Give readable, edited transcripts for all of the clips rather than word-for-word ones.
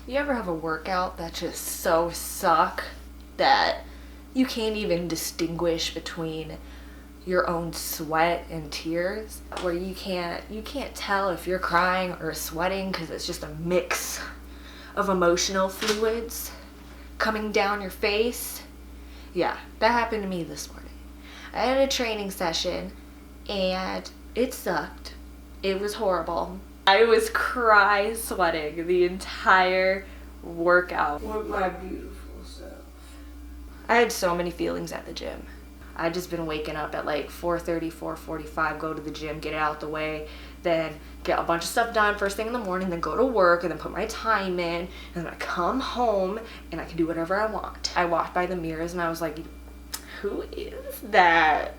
You ever have a workout that just so suck that you can't even distinguish between your own sweat and tears, where you can't tell if you're crying or sweating because it's just a mix of emotional fluids coming down your face? Yeah, that happened to me this morning. I had a training session and it sucked. It was horrible. I was cry sweating the entire workout. With my beautiful self. I had so many feelings at the gym. I'd just been waking up at like 4:30, 4:45, go to the gym, get it out the way, then get a bunch of stuff done first thing in the morning, then go to work, and then put my time in, and then I come home, and I can do whatever I want. I walked by the mirrors, and I was like, who is that?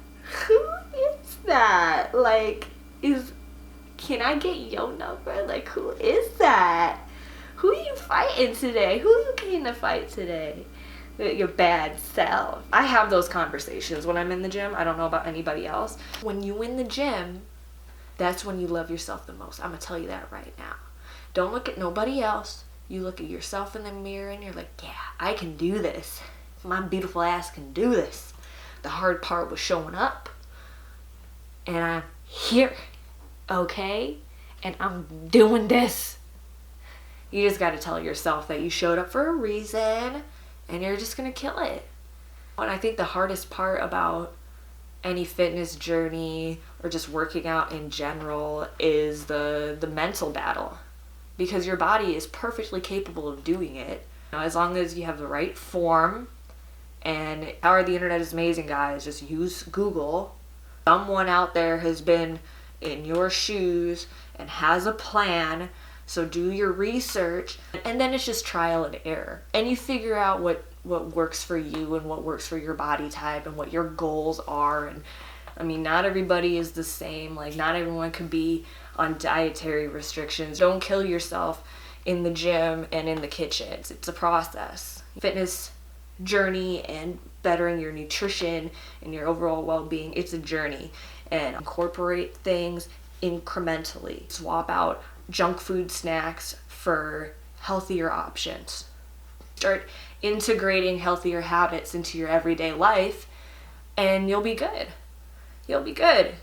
Who is that? Like, can I get your number? Like, who is that? Who are you fighting today? Who you came to fight today? Your bad self. I have those conversations when I'm in the gym. I don't know about anybody else. When you in the gym, that's when you love yourself the most. I'm gonna tell you that right now. Don't look at nobody else. You look at yourself in the mirror and you're like, yeah, I can do this. My beautiful ass can do this. The hard part was showing up. And I'm here. Okay? And I'm doing this. You just gotta tell yourself that you showed up for a reason and you're just gonna kill it. And I think the hardest part about any fitness journey or just working out in general is the mental battle, because your body is perfectly capable of doing it, as long as you have the right form. And power of the internet is amazing, guys. Just use Google. Someone out there has been in your shoes and has a plan. So do your research, and then it's just trial and error. And you figure out what works for you and what works for your body type and what your goals are. And I mean, not everybody is the same. Like, not everyone can be on dietary restrictions. Don't kill yourself in the gym and in the kitchen. It's a process. Fitness journey and bettering your nutrition and your overall well-being, it's a journey. And incorporate things incrementally. Swap out junk food snacks for healthier options. Start integrating healthier habits into your everyday life and you'll be good. You'll be good.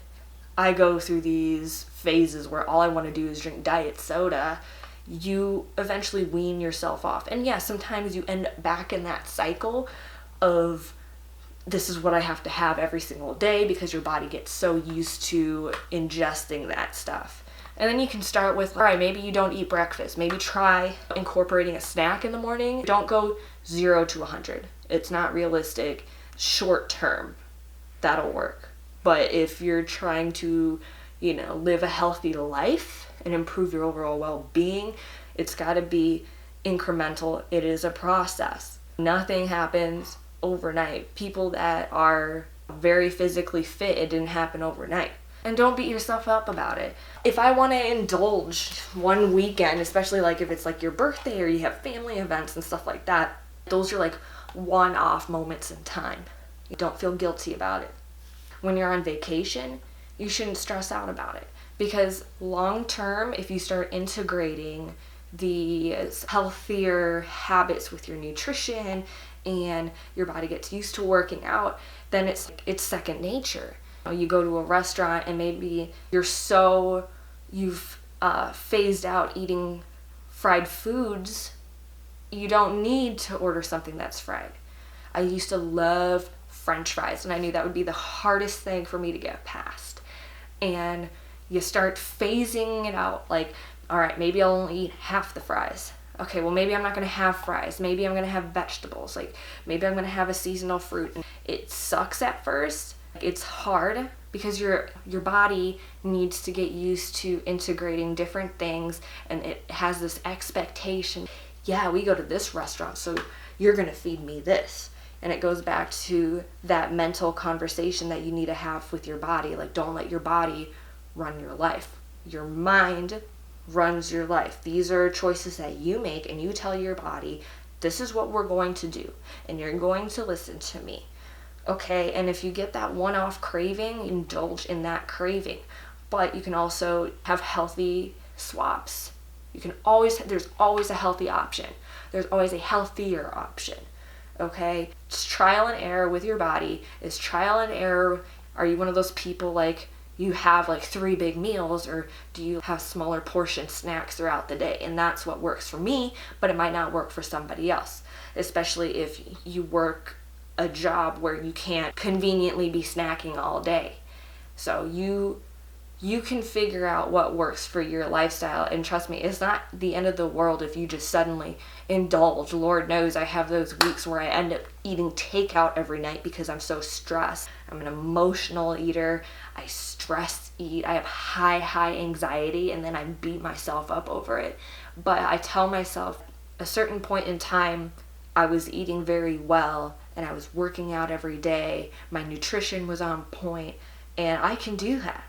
I go through these phases where all I want to do is drink diet soda. You eventually wean yourself off. And yeah, sometimes you end up back in that cycle of this is what I have to have every single day, because your body gets so used to ingesting that stuff. And then you can start with, all right, maybe you don't eat breakfast. Maybe try incorporating a snack in the morning. Don't go 0 to 100. It's not realistic. Short term, that'll work. But if you're trying to, live a healthy life and improve your overall well-being, it's got to be incremental. It is a process. Nothing happens overnight. People that are very physically fit, it didn't happen overnight. And don't beat yourself up about it. If I want to indulge one weekend, especially like if it's like your birthday or you have family events and stuff like that, those are like one-off moments in time. You don't feel guilty about it. When you're on vacation, you shouldn't stress out about it, because long term, if you start integrating the healthier habits with your nutrition and your body gets used to working out, then it's second nature. You go to a restaurant and maybe you've phased out eating fried foods. You don't need to order something that's fried. I used to love French fries, and I knew that would be the hardest thing for me to get past. And you start phasing it out, like, all right, maybe I'll only eat half the fries. Okay, well, maybe I'm not going to have fries. Maybe I'm going to have vegetables. Like, maybe I'm going to have a seasonal fruit. And it sucks at first. It's hard because your body needs to get used to integrating different things, and it has this expectation. Yeah, we go to this restaurant, so you're going to feed me this. And it goes back to that mental conversation that you need to have with your body. Like, don't let your body run your life. Your mind runs your life. These are choices that you make, and you tell your body, this is what we're going to do, and you're going to listen to me. Okay, and if you get that one-off craving, indulge in that craving. But you can also have healthy swaps There's always a healthy option. There's always a healthier option. Okay? It's trial and error with your body. It's trial and error. Are you one of those people like you have like 3 big meals, or do you have smaller portion snacks throughout the day? And that's what works for me, but it might not work for somebody else, especially if you work a job where you can't conveniently be snacking all day. So you can figure out what works for your lifestyle, and trust me, it's not the end of the world if you just suddenly indulge. Lord knows I have those weeks where I end up eating takeout every night because I'm so stressed. I'm an emotional eater. I stress eat. I have high anxiety, and then I beat myself up over it. But I tell myself, a certain point in time, I was eating very well and I was working out every day. My nutrition was on point, and I can do that.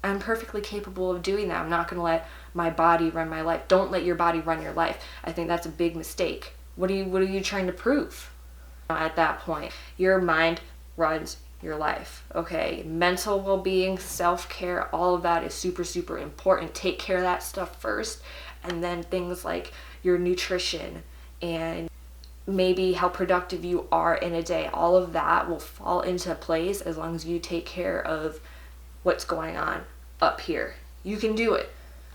I'm perfectly capable of doing that. I'm not going to let my body run my life. Don't let your body run your life. I think that's a big mistake. What are you trying to prove? At that point, your mind runs your life. Okay? Mental well-being, self-care, all of that is super important. Take care of that stuff first, and then things like your nutrition and maybe how productive you are in a day. All of that will fall into place as long as you take care of what's going on up here. You can do it.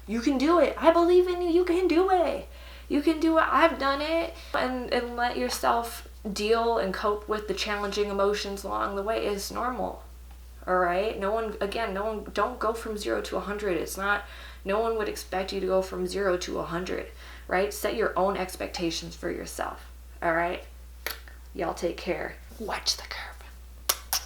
You can do it. I believe in you. You can do it. You can do it. I've done it. And let yourself deal and cope with the challenging emotions along the way. It's normal. All right? Don't go from 0 to 100. No one would expect you to go from 0 to 100, right? Set your own expectations for yourself. All right? Y'all take care. Watch the curve.